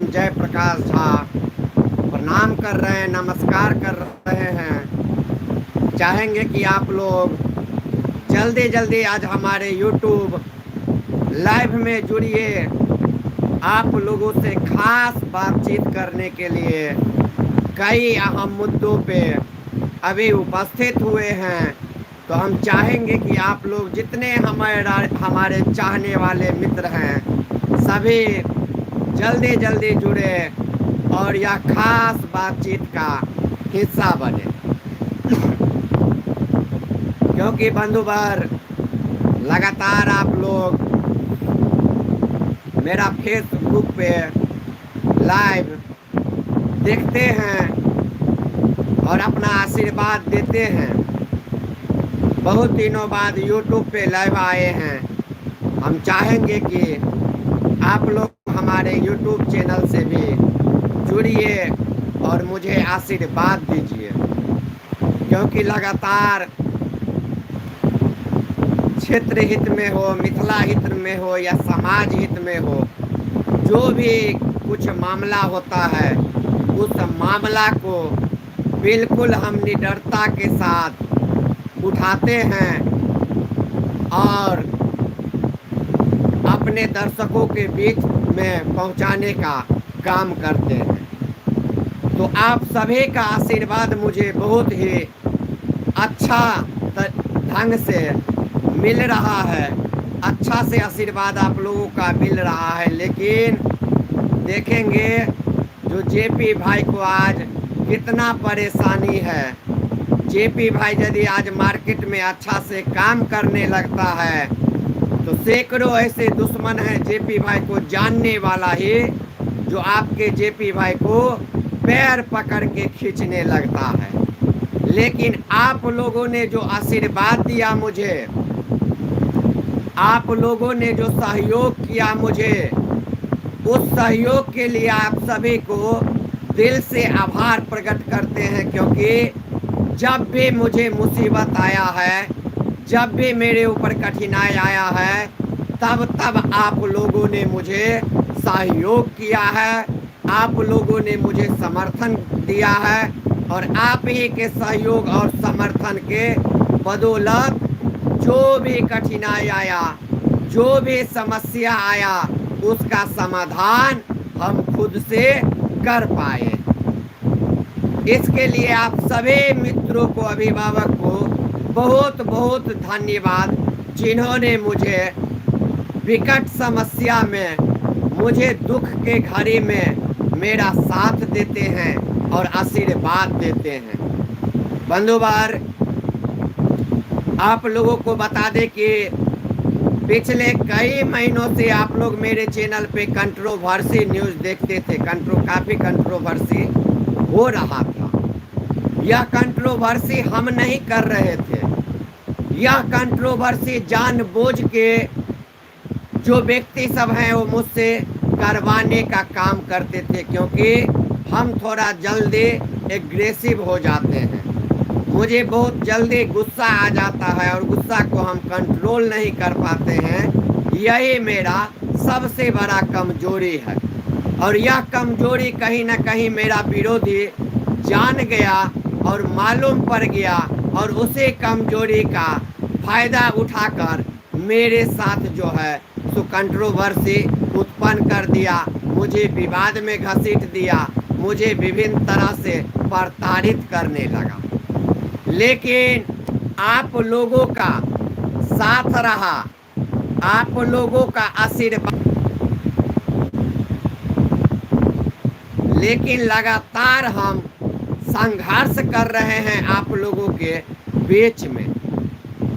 जय प्रकाश झा प्रणाम कर रहे हैं, नमस्कार कर रहे हैं। चाहेंगे कि आप लोग जल्दी जल्दी आज हमारे यूट्यूब लाइव में जुड़िए। आप लोगों से खास बातचीत करने के लिए कई अहम मुद्दों पे अभी उपस्थित हुए हैं। तो हम चाहेंगे कि आप लोग जितने हमारे चाहने वाले मित्र हैं सभी जल्दी जल्दी जुड़े और यह खास बातचीत का हिस्सा बने। क्योंकि बंधुवर लगातार आप लोग मेरा फेसबुक पे लाइव देखते हैं और अपना आशीर्वाद देते हैं। बहुत दिनों बाद यूट्यूब पे लाइव आए हैं। हम चाहेंगे कि आप लोग हमारे यूट्यूब चैनल से भी जुड़िए और मुझे आशीर्वाद दीजिए। क्योंकि लगातार क्षेत्र हित में हो, मिथिला हित में हो या समाज हित में हो, जो भी कुछ मामला होता है उस मामला को बिल्कुल हम निडरता के साथ उठाते हैं और अपने दर्शकों के बीच में पहुंचाने का काम करते हैं। तो आप सभी का आशीर्वाद मुझे बहुत ही अच्छा ढंग से मिल रहा है। अच्छा से आशीर्वाद आप लोगों का मिल रहा है। लेकिन देखेंगे जो जेपी भाई को आज कितना परेशानी है। जेपी भाई यदि आज मार्केट में अच्छा से काम करने लगता है तो सैकड़ों ऐसे दुश्मन हैं जेपी भाई को जानने वाला ही, जो आपके जेपी भाई को पैर पकड़ के खींचने लगता है। लेकिन आप लोगों ने जो आशीर्वाद दिया मुझे, आप लोगों ने जो सहयोग किया मुझे, उस सहयोग के लिए आप सभी को दिल से आभार प्रकट करते हैं। क्योंकि जब भी मुझे मुसीबत आया है, जब भी मेरे ऊपर कठिनाई आया है, तब आप लोगों ने मुझे सहयोग किया है, आप लोगों ने मुझे समर्थन दिया है। और आप ही के सहयोग और समर्थन के बदौलत जो भी कठिनाई आया, जो भी समस्या आया, उसका समाधान हम खुद से कर पाए। इसके लिए आप सभी मित्रों को, अभिभावक को बहुत बहुत धन्यवाद, जिन्होंने मुझे विकट समस्या में, मुझे दुख के घड़ी में मेरा साथ देते हैं और आशीर्वाद देते हैं। बंधुवार, आप लोगों को बता दें कि पिछले कई महीनों से आप लोग मेरे चैनल पे कंट्रोवर्सी न्यूज़ देखते थे। काफ़ी कंट्रोवर्सी हो रहा था। यह कंट्रोवर्सी हम नहीं कर रहे थे। यह कंट्रोवर्सी जानबूझ के जो व्यक्ति सब हैं वो मुझसे करवाने का काम करते थे। क्योंकि हम थोड़ा जल्दी एग्रेसिव हो जाते हैं, मुझे बहुत जल्दी गुस्सा आ जाता है और गुस्सा को हम कंट्रोल नहीं कर पाते हैं। यही मेरा सबसे बड़ा कमजोरी है और यह कमजोरी कहीं ना कहीं मेरा विरोधी जान गया और मालूम पड़ गया और उसी कमजोरी का फायदा उठाकर मेरे साथ जो है सो कंट्रोवर्सी उत्पन्न कर दिया, मुझे विवाद में घसीट दिया, मुझे विभिन्न तरह से प्रताड़ित करने लगा। लेकिन आप लोगों का साथ रहा, आप लोगों का आशीर्वाद। लेकिन लगातार हम संघर्ष कर रहे हैं आप लोगों के बीच में।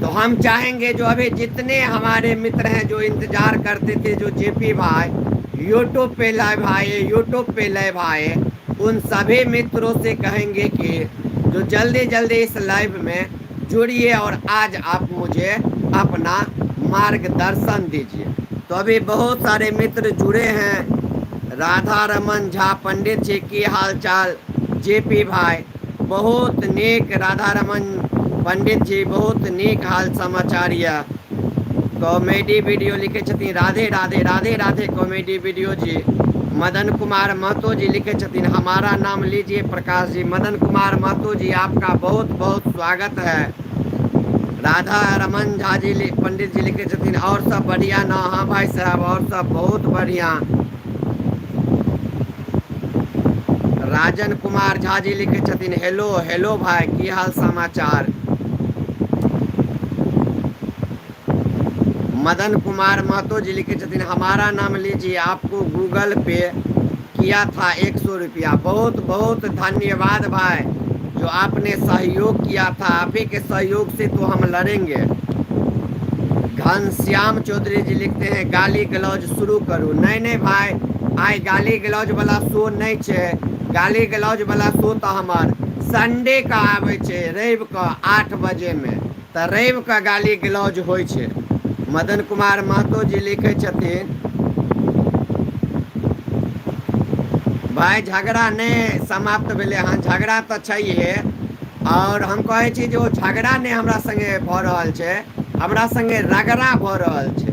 तो हम चाहेंगे जो अभी जितने हमारे मित्र हैं जो इंतजार करते थे, जो जेपी भाई यूट्यूब पे लाइव आए, उन सभी मित्रों से कहेंगे कि जो जल्दी जल्दी इस लाइव में जुड़िए और आज आप मुझे अपना मार्गदर्शन दीजिए। तो अभी बहुत सारे मित्र जुड़े हैं। राधा रमन झा पंडित जी की हालचाल, जेपी भाई बहुत नेक, राधा रमन पंडित जी बहुत नेक हाल समाचार या कॉमेडी वीडियो लिखे छथिन। राधे राधे राधे राधे कॉमेडी वीडियो जी मदन कुमार महतो जी लिखे छथिन हमारा नाम लीजिए प्रकाश जी। मदन कुमार महतो जी आपका बहुत बहुत स्वागत है। राधा रमन झा जी पंडित जी लिखे छथिन और सब बढ़िया ना। हाँ भाई साहब और सब बहुत बढ़िया। राजन कुमार झा जी लिखे छथिन हेलो हेलो भाई की हाल समाचार। मदन कुमार महतो जी लिखे छथिन हमारा नाम लीजिए आपको गूगल पे किया था 100 रुपया। बहुत बहुत धन्यवाद भाई जो आपने सहयोग किया था। आप ही के सहयोग से तो हम लड़ेंगे। घनश्याम चौधरी जी लिखते हैं गाली गलौज शुरू करू। नहीं नहीं भाई आई गाली गलौज वाला शो नहीं छे। गाली गलौज वाला शो तो हमार संडे का आवे छे रवि का 8 बजे में। तो रवि का गाली गलौज होय छे। मदन कुमार महतो जी लिखे छथिन भाई झगड़ा नहीं समाप्त भेले हाँ झगड़ा तो चाहिए। और हम कहे छी जो झगड़ा नहीं हमरा संगे भ रहल छे हमरा संगे रगड़ा भ रहल छे।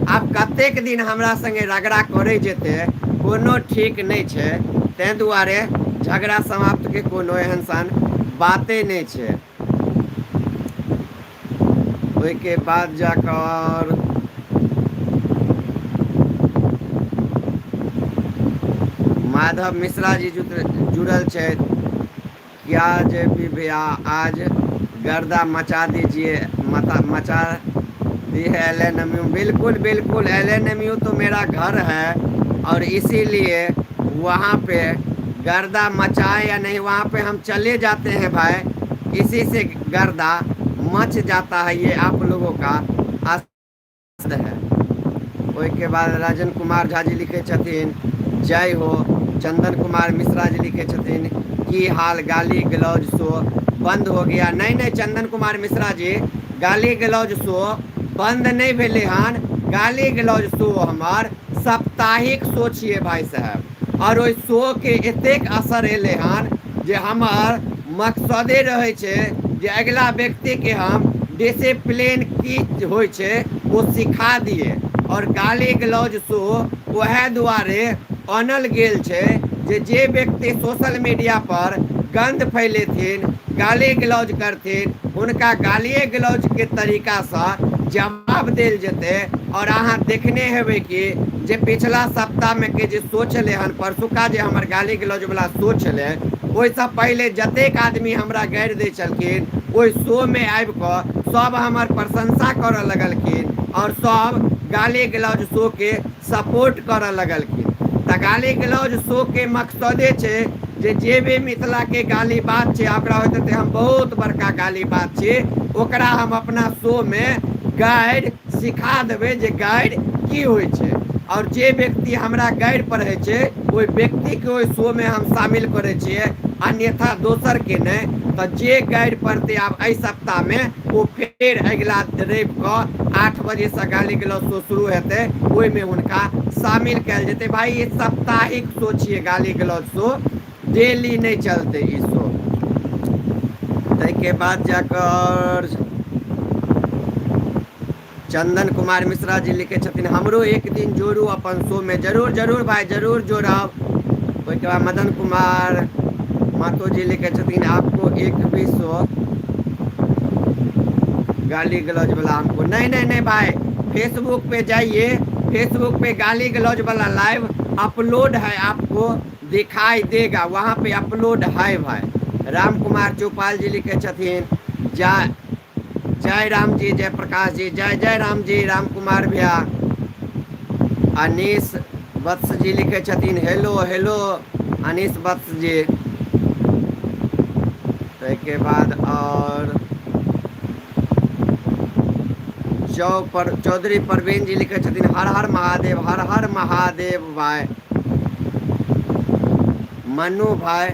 आब कतेक दिन हमरा संगे रगड़ा करे जेते कोनो ठीक नहीं छे। तै दुआरे झगड़ा समाप्त के कोनो एहन सन बाते नहीं छे। ओई के बाद जाकर माधव मिश्रा जी जुड़ल छे क्या जेपी भैया आज गर्दा मचा दीजिए मचा दी है LNMU। बिल्कुल बिल्कुल LNMU तो मेरा घर है और इसीलिए वहाँ पे गर्दा मचाए या नहीं वहाँ पे हम चले जाते हैं भाई। इसी से गर्दा मच जाता है ये आप लोगों का आस्था है। ओई के बाद राजन कुमार झा जी लिखे छथिन जय हो। चंदन कुमार मिश्रा जी लिखे छथिन की हाल गाली गलौज शो बंद हो गया। नहीं नहीं चंदन कुमार मिश्रा जी गाली गलौज शो बंद नहीं भेले हन। गाली गलौज शो हमार साप्ताहिक शो छिए भाई साहब। और ओई शो के एतेक असर एले हन जे हमार मकसदे रहे छे जे अगला व्यक्ति के हम डिसिप्लिन की होय छे वो सिखा दिए। और गाली गलौज शो वह दुआरे अनल गेल छे जे व्यक्ति सोशल मीडिया पर गंद फैलेथिन गाली गलौज करथिन उनका गालिए गलौज के तरीका से जवाब देल जेते। और अहाँ देखने हेबे कि जे पिछला सप्ताह में के जे शो छले हन परसुका जे हमर गाली गलौज वाला शो छले ओइसे पहले जतेक आदमी हमरा गारि दै छलखिन ओइ शो में आबि कऽ सब हमर प्रशंसा करऽ लगलखिन और सब गाली गलौज शो के सपोर्ट करऽ लगलखिन। त गाली गलौज शो के मकसदे छे जे भी मिथिला के गाली बात छे ओकरा होते हम बहुत बड़का गाली बात छे ओकरा हम अपना शो में गाइड सिखा देबे जे गाइड की होय छे। और जे व्यक्ति हमरा गाइड पढ़े छे ओइ व्यक्ति के ओइ शो में हम शामिल करे छिए अन्यथा दोसर के नहीं। तो जे गाइड पढ़ते आब एहि सप्ताह में वो फिर अगला रवि को 8 बजे से गाली गलौज शो शुरू हेते ओहि में उनका शामिल कैल जेते। भाई ये साप्ताहिक शो छिए गाली गलौज शो डेली नहीं चलते ई शो। तै के बाद जाकर चंदन कुमार मिश्रा जी लिखे छथिन हमरो एक दिन जोड़ू अपन शो में। जरूर जरूर भाई जरूर जोड़ब। ओई के बाद मदन कुमार महतो जी लिखे छथिन आपको एक भी शो गाली गलौज वाला हमको नहीं नहीं नहीं भाई फेसबुक पे जाइए फेसबुक पे गाली गलौज वाला लाइव अपलोड है आपको दिखाई देगा वहाँ पे अपलोड है भाई। राम कुमार चौपाल जी लिखे छथिन जय राम जी जय प्रकाश जी जय जय राम जी राम कुमार भैया। अनीस वत्स जी लिखे छथिन हेलो हेलो अनीस वत्स जी। तो के बाद और चौधरी परवीन जी लिखे छथिन हर हर महादेव भाई। मनु भाई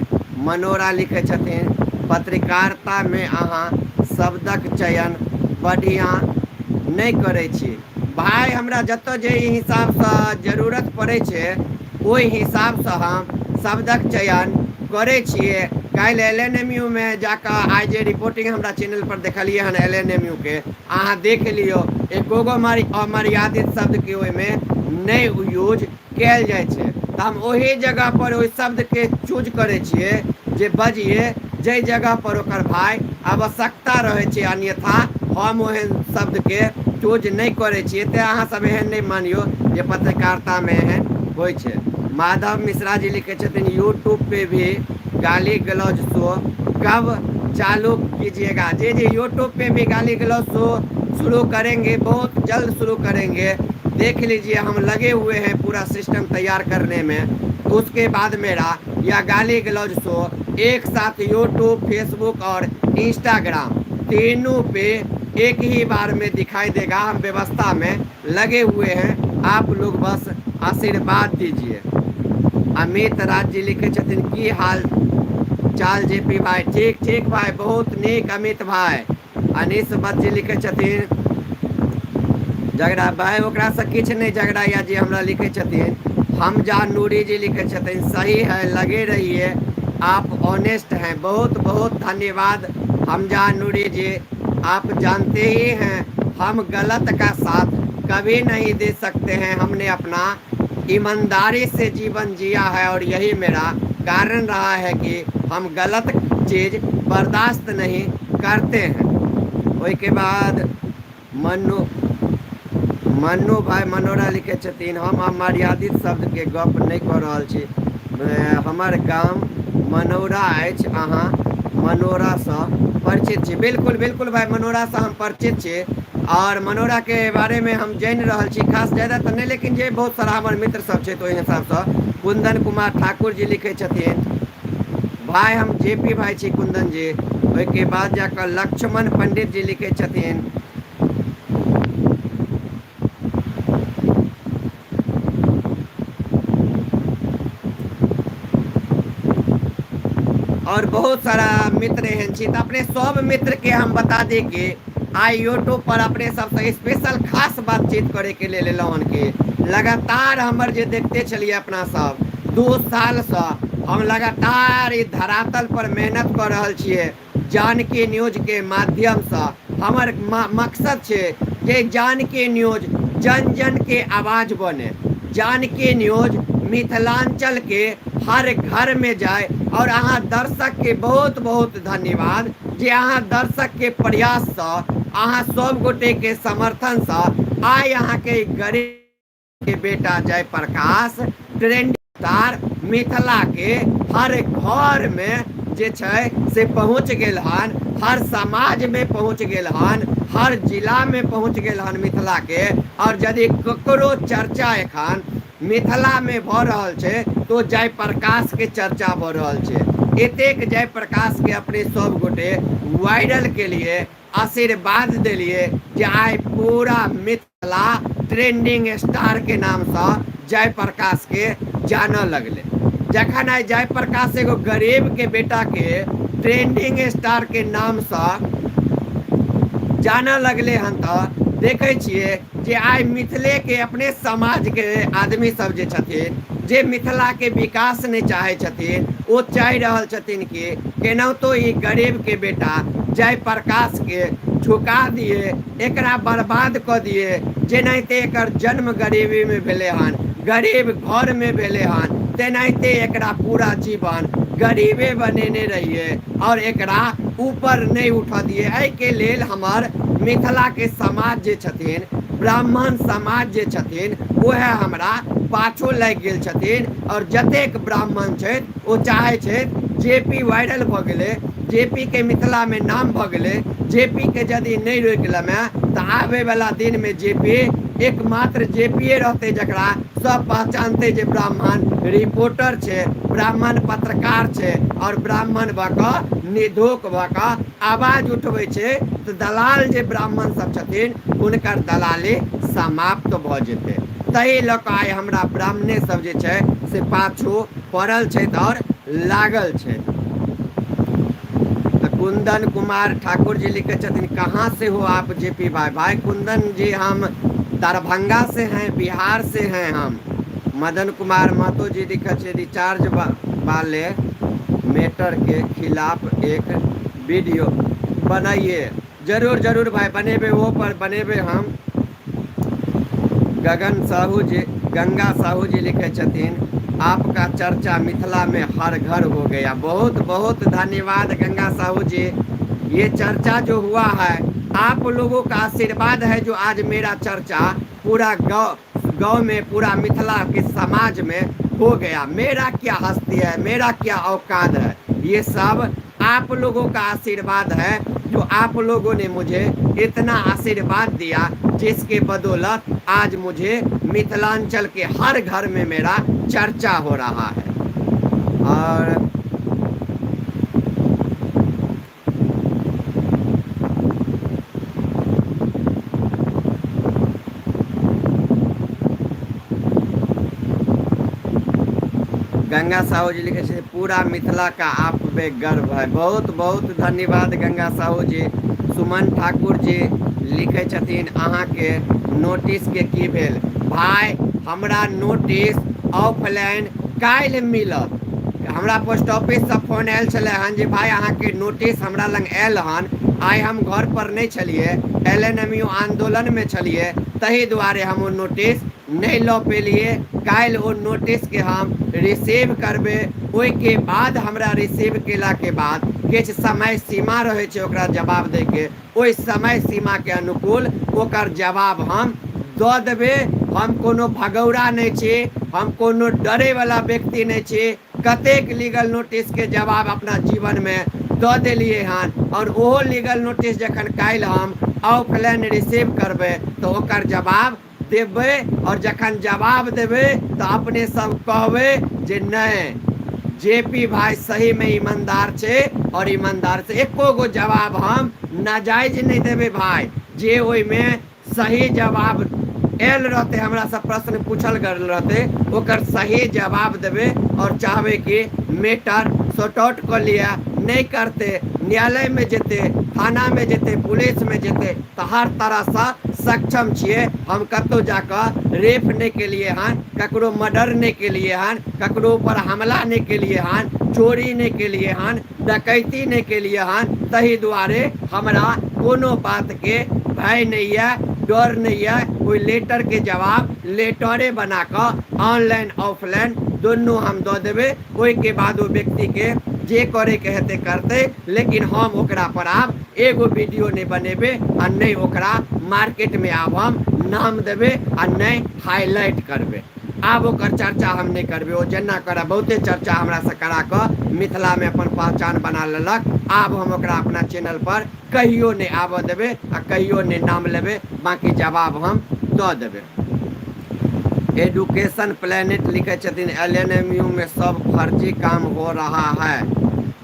मनोरा लिखे छथिन पत्रकारिता में अहाँ शब्दक चयन बढ़िया नहीं करे छी भाई। हमरा जत जे हिसाब से जरूरत पड़े छे ओहि हिसाब से हम शब्दक चयन करे छिए। कल LNMU में जाकर आई जे रिपोर्टिंग हमरा चैनल पर देखलिए हन LNMU के अहाँ देख लियो एकोगो अमर्यादित शब्द के ओहि में नहीं यूज कैल जाए छे। तो हम वही जगह पर ओहि शब्द के चूज करे छिए जे बजिए जै जगह पर ओकर भाई आवश्यकता रहे छै, अन्यथा हम ओहन शब्द के चूज नहीं करे छिए। ते अहाँ सब एहन नहीं मानियो जे पत्रकारिता में एहन होइ छै। माधव मिश्रा जी लिखे छथिन यूट्यूब पे भी गाली गलौज शो कब चालू कीजिएगा। जी जी, यूट्यूब पे भी गाली गलौज शो शुरू करेंगे, बहुत जल्द शुरू करेंगे। देख लीजिए हम लगे हुए हैं पूरा सिस्टम तैयार करने में। उसके बाद मेरा यह गाली गलौज शो एक साथ यूट्यूब, फेसबुक और इंस्टाग्राम तीनों पे एक ही बार में दिखाई देगा। हम व्यवस्था में लगे हुए हैं, आप लोग बस आशीर्वाद दीजिए। अमित राज जी लिखे छथिन की हाल चाल जेपी भाई। ठीक ठीक भाई, बहुत नीक अमित भाई। अनिस भट्ट जी लिखे छथिन झगड़ा भाई ओकरा से किछ नहीं झगड़ा या जी हमरा लिखे छथिन। हमजा नूरी जी लिखे छथिन सही है, लगे रहिए, आप ऑनेस्ट हैं। बहुत बहुत धन्यवाद हमजा नूरी जी। आप जानते ही हैं हम गलत का साथ कभी नहीं दे सकते हैं। हमने अपना ईमानदारी से जीवन जिया है और यही मेरा कारण रहा है कि हम गलत चीज़ बर्दाश्त नहीं करते हैं। वही के बाद मन्नू भाई मनोरा लिखे छथिन हम अमर्यादित शब्द के गप नहीं कर रहल छी। हमर गांव मनोरा अछि, अहाँ मनोरा से परिचित छी। बिल्कुल बिल्कुल भाई, मनोरा से हम परिचित छी और मनोरा के बारे में हम जान रहल छी। खास ज्यादा तो नहीं, लेकिन जे बहुत सारा हमार मित्र सब छे, तो ओहि हिसाब से कुंदन कुमार ठाकुर जी लिखे छथिन भाई हम जेपी भाई छी कुंदन जी। ओहि के बाद जाकर लक्ष्मण पंडित जी लिखे छथिन और बहुत सारा मित्र एहन छी। तो अपने सब मित्र के हम बता दी कि आई यूट्यूब पर अपने सबसे स्पेशल खास बातचीत करे के लिए लेलहुँ कि लगातार हमर जे देखते चलिए अपना सब 2 साल से हम लगातार इस धरातल पर मेहनत कर रहल छिए जानकी न्यूज के माध्यम से। हमर मकसद छे जे जानकी न्यूज जन जन के आवाज बने, जानकी न्यूज मिथिलांचल के हर घर में जाए। और अहाँ दर्शक के बहुत बहुत धन्यवाद जे अहाँ दर्शक के प्रयास से, अहाँ सब गोटे के समर्थन से आइ अहाँ के गरीब के बेटा जयप्रकाश ट्रेंडिंग स्टार मिथिला के हर घर में जे छै से पहुँच गेल हन, हर समाज में पहुँच गेल हन, हर जिला में पहुँच गेल हन मिथिला के। और यदि ककरो चर्चा एखन मिथिला में भ रहल छे तो जयप्रकाश के चर्चा भ रहल छे। एतेक जयप्रकाश के अपने सब गोटे वायरल के लिए आशीर्वाद दिलिए जे आइ पूरा मिथिला ट्रेंडिंग स्टार के नाम से जयप्रकाश के जाने लगले। जखन आई जयप्रकाश एगो गरीब के बेटा के ट्रेंडिंग स्टार के नाम से जाने लगले हन, तो देखे छिए जे आइ मिथिले के अपने समाज के आदमी सब जे छथिन जे मिथिला के विकास नहीं चाहे छथिन, वो चाह रहल छथिन कि केनाहितो ई गरीब के बेटा जयप्रकाश के झुका दिए, एकरा बर्बाद क दिए। जेनाहिते एकर जन्म गरीबी में भेले हन, गरीब घर में भेले हन, तेनाहिते एकरा पूरा जीवन गरीबे बनेने रहिए और एकरा ऊपर नहीं उठा दिए। एहि के लेल हमर मिथिला के समाज जे छथिन, ब्राह्मण समाज जे छथिन, वह हमरा पाछू लग गेल छथिन। और जतेक ब्राह्मण छै वो चाहे छै जेपी वायरल भ गेले, जेपी के मिथिला में नाम भ गेले, जेपी के यदि नहीं रोक लेमे तो आवे वाला दिन में जेपी एकमात्र जेपीए रहते जकरा सब पहचानते जे ब्राह्मण रिपोर्टर छे, ब्राह्मण पत्रकार छे और ब्राह्मण भक निधोक भक आवाज उठबै छे। तो दलाल जे ब्राह्मण सब छथिन उनकर दलाली समाप्त भ जेते। तही लऽ कऽ आइ हमरा ब्राह्मणे सब जे छै से पाछू पड़ल छै और लागल छै। कुंदन कुमार ठाकुर जी लिखे छथिन कहाँ से हो आप जेपी भाई। भाई कुंदन जी हम दरभंगा से हैं, बिहार से हैं हम। मदन कुमार महतो जी लिखे छे रिचार्ज वाले मैटर के खिलाफ एक वीडियो बनाइए। जरूर जरूर भाई बनेबे, वो पर बनेबे हम। गगन साहू जी, गंगा साहू जी लिखे छथिन आपका चर्चा मिथिला में हर घर हो गया। बहुत बहुत धन्यवाद गंगा साहू जी। ये चर्चा जो हुआ है आप लोगों का आशीर्वाद है जो आज मेरा चर्चा पूरा गांव गांव में, पूरा मिथिला के समाज में हो गया। मेरा क्या हस्ती है, मेरा क्या औकात है, ये सब आप लोगों का आशीर्वाद है जो आप लोगों ने मुझे इतना आशीर्वाद दिया, जिसके बदौलत आज मुझे मिथिलांचल के हर घर में मेरा चर्चा हो रहा है। और गंगा साहू जी लिखे छे पूरा मिथिला का आप पे गर्व है। बहुत बहुत धन्यवाद गंगा साहू जी। सुमन ठाकुर जी लिखे छथिन अहाँ के नोटिस के की भेल। भाई हमरा नोटिस ऑफलाइन काल्हि मिलत। हमरा पोस्ट ऑफिस से फोन आयल छले हन जे भाई अहाँ के नोटिस हमरा लग आयल हन। आइ हम घर पर नहीं छलिए, LNMU आंदोलन में छलिए, तही दुआरे हम वो नोटिस नहीं लऽ पेलिए। काल्हि ओ नोटिस के हम रिसीव करबे। ओहि के बाद हमरा रिसीव केला के बाद किछु समय सीमा रहे छै ओकरा जवाब दे के, ओहि समय सीमा के अनुकूल ओकर जवाब हम दऽ देबे। हम कोनो भगौरा नहीं छी, हम कोनो डरे वाला व्यक्ति नहीं छी। कतेक लीगल नोटिस के जवाब अपना जीवन में दऽ देलिए हन, और ओहो लीगल नोटिस जखन काल्हि हम ऑफलाइन रिसीव करबे तो ओकर जवाब देबे। और जखन जवाब देबे तो अपने सब कहबे जे नहीं JP भाई सही में ईमानदार छे, और ईमानदार से एको गो जवाब हम नाजायज नहीं देबे भाई। जे ओहि में सही जवाब आयल रहते, हमरा से प्रश्न पूछल गल रहते, ओकर सही जवाब देबे। और चाहबे कि मैटर सॉर्ट आउट कर लिया, नहीं करते न्यायालय में जेते, थाना में जेते, पुलिस में जेते, तो हर तरह से सक्षम छिए। हम कतो जाकर रेप नहीं के लिए हन, ककरो मर्डर नहीं के लिए हन, ककरो ऊपर हमला नहीं के लिए हन, चोरी नहीं के लिए हन, डकैती नहीं के लिए हन। तही दुआरे हमरा कोनो बात के भय नहीं है, डर नहीं है। कोई लेटर के जवाब लेटरे बनाकर ऑनलाइन ऑफलाइन दोनों हम दऽ देबे। ओहि के बाद वो व्यक्ति के जे करे के हेते करते, लेकिन हम ओकरा पर आब एगो वीडियो नहीं बनेबे, आ नहीं ओकरा मार्केट में आब हम नाम देबे, आ नहीं हाईलाइट करबे। आब ओकर चर्चा हम नहीं करबे। ओ जेना करा बहुते चर्चा हमरा से करा के मिथिला में अपन पहचान बना लेलक। आब हम ओकरा अपना चैनल पर कहियो नहीं आबऽ देबे, आ कहियो नहीं नाम लेबे। बाकी जवाब हम दऽ देबे। एडुकेशन प्लेनेट लिखे छथिन LNMU में सब फर्जी काम हो रहा है,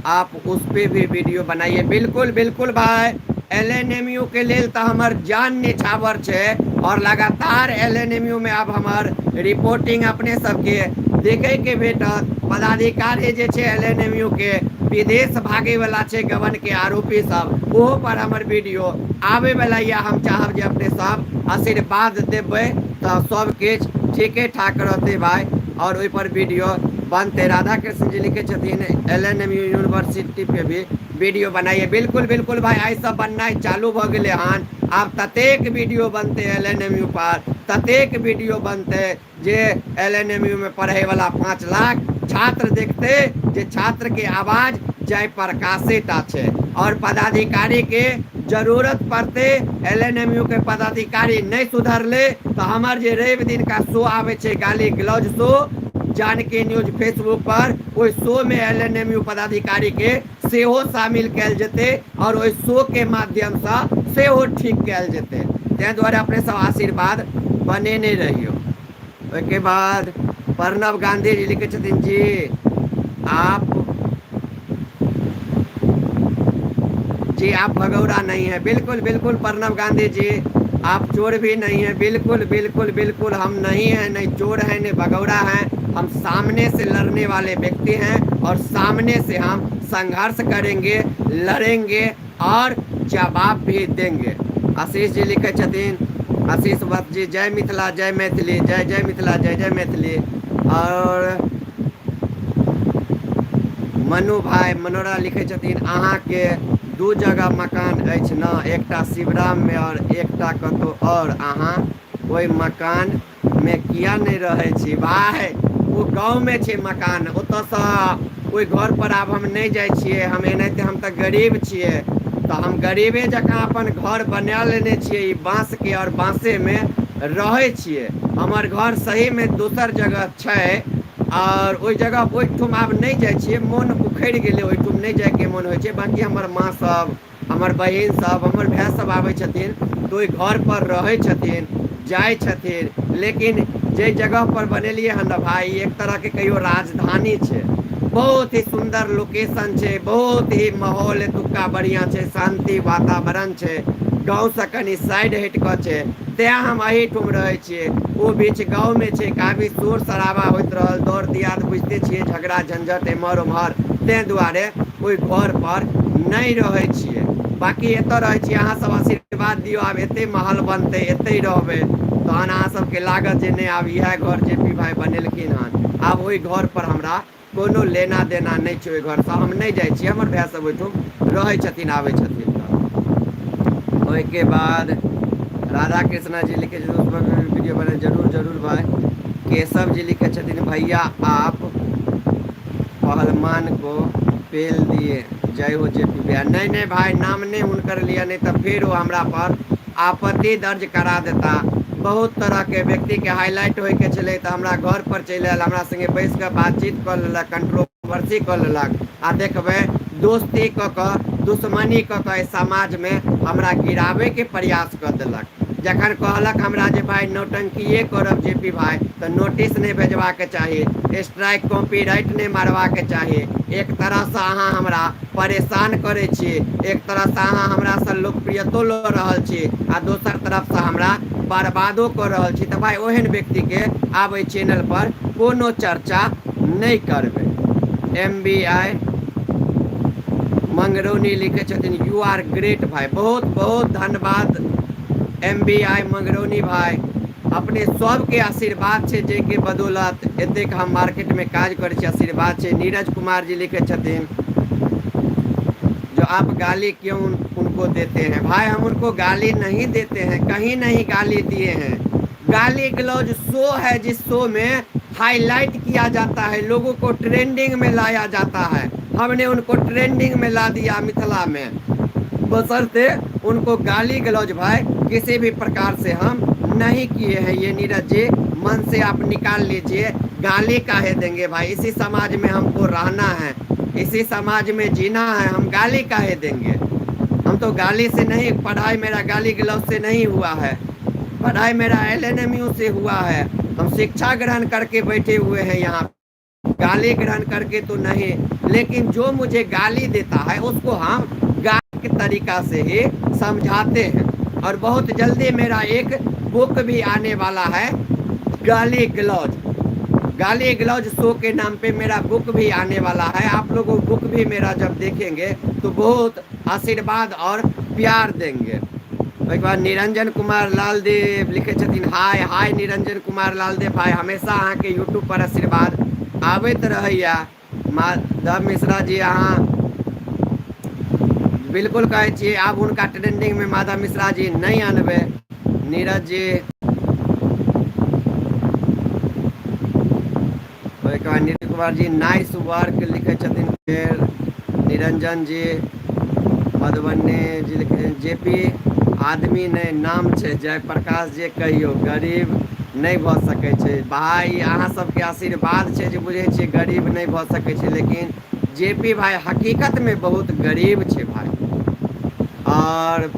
आप उस पे भी वीडियो बनाइए। बिल्कुल बिल्कुल भाई, LNMU के लिए तो हमार जान निछावर छे, और लगातार LNMU में अब हमार रिपोर्टिंग अपने सबके देखे के भेटत। पदाधिकारी जे छे LNMU के विदेश भागे वाला छे, गबन के आरोपी सब, ओहो पर हमार वीडियो आवे वाला या। हम चाहब जे अपने सब आशीर्वाद देवे तो सब किछ ठीके ठाक रहते भाई, और वही पर वीडियो बनते। राधा कृष्ण जी लिखे छथिन LNMU यूनिवर्सिटी पे भी वीडियो बनाइए। बिल्कुल बिल्कुल भाई, आई सब बननाई चालू भ गेले हन। अब ततेक वीडियो बनते LNMU पर, ततेक वीडियो बनते जे LNMU में पढ़े वाला 5 लाख छात्र देखते, जे छात्र के आवाज जय प्रकाशित आछे। और पदाधिकारी के जरूरत पड़ते, LNMU के पदाधिकारी नहीं सुधरले तो हमार जे रवि दिन का शो आवे छे गाली ग्लौज शो, जानकी न्यूज फेसबुक पर, ओहि शो में LNMU पदाधिकारी के सेहो शामिल कैल जेते, और ओहि शो के माध्यम से सेहो ठीक कैल जेते। तै द्वारे अपने सब आशीर्वाद बनेने रहियो। ओके बाद प्रणव गांधी जी लिखे छथिन जी आप भगौरा नहीं है। बिल्कुल बिल्कुल प्रणव गांधी जी, आप चोर भी नहीं है। बिल्कुल बिल्कुल बिल्कुल हम नहीं हैं, नहीं चोर हैं, नहीं भगौरा हैं। हम सामने से लड़ने वाले व्यक्ति हैं, और सामने से हम संघर्ष करेंगे, लड़ेंगे, और जवाब भी देंगे। आशीष जी लिखे छथिन, आशीष वत्स जी, जय मिथिला जय मैथिली, जय जय मिथिला जय जय मैथिली। और मनु भाई मनोरा लिखे छथिन अहाँ के 2 जगह मकान अछि न, एकटा शिवराम में और एकटा कतौ और, अहाँ ओहि मकान में किया नहीं रहे छी। भाई वो गाँव में छे मकान, ओतसँ ओहि घर पर आब हम नहीं जाइ छियै। हम एनाहिते हम तऽ गरीब छियै, तो हम गरीबे जकाँ अपन घर बना लेने छियै ई बाँस के, और बाँसे में रहे छियै। हमर घर सही में दोसर जगह छै, और ओहि जगह ओहिठुम आब नहीं जाइ छियै, मोन उखड़ि गेलै, ओहिठुम नहीं जायके मोन होइ छै। बाकी हमर माँ सब, हमर बहिन सब, हमर भाय सब आबै छथिन तो ओहि घर पर रहै छथिन, जाइ छथिन। लेकिन जे जगह पर बनेलिए हन ना भाई, एक तरह के कहियो राजधानी छै। बहुत ही सुंदर लोकेशन छै, बहुत ही माहौल एतुका बढ़िया छै, शांति वातावरण छै, गाँव से कनी साइड हट कऽ छै, तें हम एहिठुम रहै छियै। ओ बीच गाँव में छै, काफी शोर शराबा होइत रहल, दौड़ दियाद बुझते छियै, झगड़ा झंझट एम्हर ओम्हर, तें दुआरे ओहि घर पर नहीं रहै छियै। बाकी एतऽ रहै छियै, अहाँ सब आशीर्वाद दियौ, आब एते महल बनतै, एते रहबै, तहन अहाँ सबके लागत जे नहीं आब इएह घर जेपी भाई बनेलखिन हन। आब ओहि घर पर हमरा कोनो लेना देना नहीं छै, ओहि घर से हम नहीं जाइ छियै। हमर भाय सब ओहिठुम रहै छथिन, आबै छथिन तऽ। ओहिके बाद राधा कृष्णा जी लिखे छथिन, उस पर वीडियो बने, जरूर जरूर भाई। केशव जी लिखे छथिन, भैया आप पहलवान को पेल दिए, जय हो जेपी भैया। नहीं नहीं भाई, नाम नहीं हुनकर लिया, नहीं तो फिर वो हमरा पर आपत्ति दर्ज करा देता। बहुत तरह के व्यक्ति के हाईलाइट होय के छलै तऽ हमरा घर पर चलि आयल, हमरा संगे बैस के बातचीत कर लेलक, कंट्रोवर्सी कर लेलक, आ देखबै दोस्ती क के, दुश्मनी क के समाज में हमरा गिरावे के प्रयास कर देलक। जखन कहलक हमरा जे भाई नौटंकीये करब जेपी भाई, तो नोटिस नहीं भेजवा के चाही, स्ट्राइक कॉपीराइट नहीं मारवा के चाही। एक तरह से अहाँ हमरा परेशान करे छी, एक तरह से अहाँ हमरा से लोकप्रियतो ल रहल छी, आ दोसर तरफ से हमरा बर्बादो कर रहल छी। तो भाई ओहन व्यक्ति के आब एहि चैनल पर कोनो चर्चा नहीं करबै। MBI मंगरौनी लिखे छथिन, यू आर ग्रेट भाई, बहुत बहुत धन्यवाद MBI मंगरौनी भाई। अपने सबके आशीर्वाद छै, जेके बदौलत एतेक हम मार्केट में काज करै छी, आशीर्वाद छै। नीरज कुमार जी लिखे छथिन, जो आप गाली क्यों उनको देते हैं? भाई हम उनको गाली नहीं देते हैं, कहीं नहीं गाली दिए हैं। गाली गलौज शो है, जिस शो में हाईलाइट किया जाता है, लोगों को ट्रेंडिंग में लाया जाता है। हमने उनको ट्रेंडिंग में ला दिया मिथिला में, बशर्ते उनको गाली गलौज भाई किसी भी प्रकार से हम नहीं किए हैं। ये नीरज जी मन से आप निकाल लीजिए, गाली काहे देंगे भाई? इसी समाज में हमको रहना है, इसी समाज में जीना है, हम गाली काहे देंगे? हम तो गाली से नहीं, पढ़ाई मेरा गाली गलौज से नहीं हुआ है, पढ़ाई मेरा LNMU से हुआ है। हम शिक्षा ग्रहण करके बैठे हुए हैं यहाँ, गाली ग्रहण करके तो नहीं। लेकिन जो मुझे गाली देता है उसको हम गाली के तरीका से ही समझाते हैं। और बहुत जल्दी मेरा एक बुक भी आने वाला है, गाली गलौज, गाली गलौज शो के नाम पे मेरा बुक भी आने वाला है। आप लोगों को बुक भी मेरा जब देखेंगे तो बहुत आशीर्वाद और प्यार देंगे। एक बार निरंजन कुमार लालदेव लिखे छथिन, हाय हाय निरंजन कुमार लालदेव भाई, हमेशा अहाँ के यूट्यूब पर आशीर्वाद आबैत रहैया। माधव मिश्रा जी अहाँ बिल्कुल कहै छियै, आब हुनका ट्रेंडिंग में माधव मिश्रा जी नहीं आनबे। नीरज जी, नीरज कुमार जी नाइस वर्क लिखे छथिन। फेर निरंजन जी, मधुबनी जी लिखे, जेपी आदमी नहीं नाम छै, जयप्रकाश जी कहियो गरीब नहीं भऽ सकै छै। भाई अहाँ सबके आशीर्वाद छै जे बुझे छियै गरीब नहीं भऽ सकै छै, लेकिन जेपी भाई हकीकत में बहुत गरीब छै भाई। और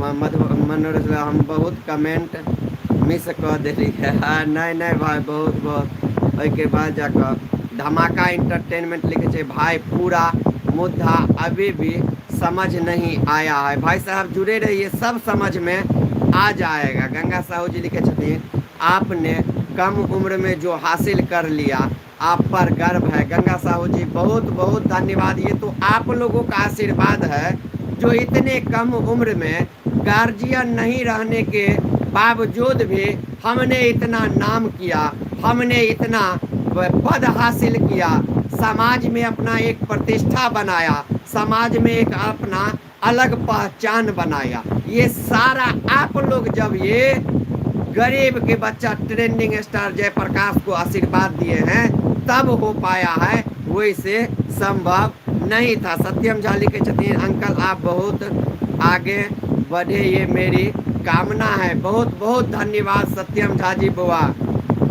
मनोरंजन हम बहुत कमेंट मिस कर देली है, नहीं नहीं भाई बहुत बहुत। ओके बाद जाकर धमाका इंटरटेनमेंट लिखे छे, भाई पूरा मुद्दा अभी भी समझ नहीं आया है। भाई साहब जुड़े रहिए, सब समझ में आ जाएगा। गंगा साहू जी लिखे छथिन, आपने कम उम्र में जो हासिल कर लिया आप पर गर्व है। गंगा साहू जी बहुत बहुत धन्यवाद, ये तो आप लोगों का आशीर्वाद है जो इतने कम उम्र में गार्जियन नहीं रहने के बावजूद भी हमने इतना नाम किया, हमने इतना पद हासिल किया, समाज में अपना एक प्रतिष्ठा बनाया, समाज में एक अपना अलग पहचान बनाया। ये सारा आप लोग जब ये गरीब के बच्चा ट्रेंडिंग स्टार जयप्रकाश को आशीर्वाद दिए हैं तब हो पाया है, वैसे संभव नहीं था। सत्यम झा लिखे छथिन अंकल आप बहुत आगे बढ़े ये मेरी कामना है। बहुत बहुत धन्यवाद सत्यम झा जी बुआ,